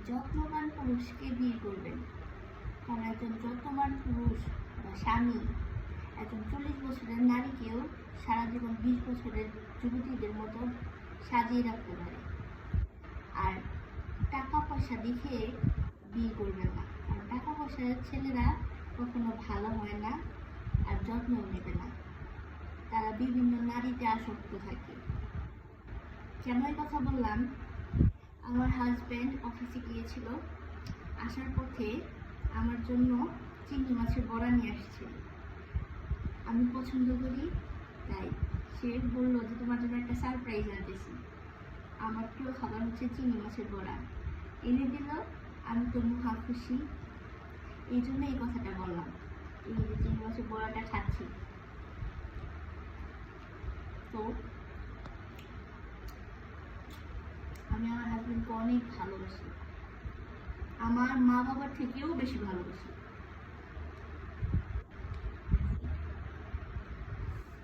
যত্নবান পুরুষকে বিয়ে করবেন। কারণ একজন যত্নবান পুরুষ বা স্বামী একজন 40 বছরের নারীকেও সারা জীবন 20 বছরের যুবতীদের মতো সাজিয়ে রাখতে পারে। আর টাকা পয়সা দেখে বিয়ে করবেন না, কারণ টাকা পয়সার ছেলেরা কখনো ভালো হয় না আর যত্নও নেবে না। তারা বিভিন্ন নারীতে আসক্ত থাকে। কেন এই কথা বললাম? আমার হাজব্যান্ড অফিসে গিয়েছিল, আসার পথে আমার জন্য চিংড়ি মাছের বড়া নিয়ে আসছে। আমি পছন্দ করি, তাই সে বললো যে তোমার জন্য একটা সারপ্রাইজ আনতেছি। আমার প্রিয় খাবার হচ্ছে চিংড়ি মাছের বড়া, এনে দিল। আমি তো মহা খুশি, এই জন্য এই কথাটা বললাম। এই যে চিংড়ি মাছের বড়াটা খাচ্ছি, তো আমি আমার হাজব্যান্ডকে অনেক ভালোবাসি, আমার মা বাবার থেকেও বেশি ভালোবাসি।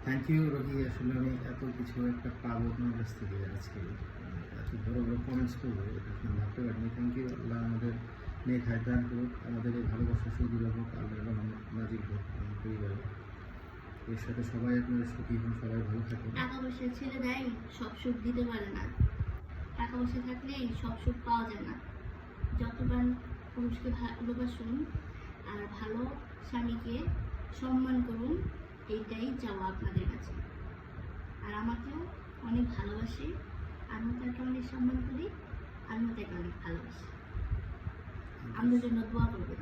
Thank you Rocky. আসলে আমি এত কিছু একটা পাবো আপনার কাছ থেকে আজকে, এত বড় বড় কমেন্টস করবো এটা আসলে ভাবতে পারিনি। Thank you. আল্লাহ আমাদের নেক হায়াত দান করুক, আমাদের এই ভালোবাসা সুদূর হোক, আল্লাহ নাজির হোক আমার পরিবারে। এর সাথে সবাই আপনারা সুখী হন, সবাই ভালো থাকুন। টাকা পয়সার ছেলেরাই সব সুখ দিতে পারে না, টাকা পয়সা থাকলেই সব সুখ পাওয়া যায় না। যতবার পুরুষকে ভালোবাসুন আর ভালো স্বামীকে সম্মান করুন, এইটাই চাওয়া আপনাদের কাছে। আর আমাকেও অনেক ভালোবাসে, আমিও তাকে অনেক সম্মান করি, আমিও তাকে অনেক ভালোবাসি। আমাদের জন্য দোয়া করবেন।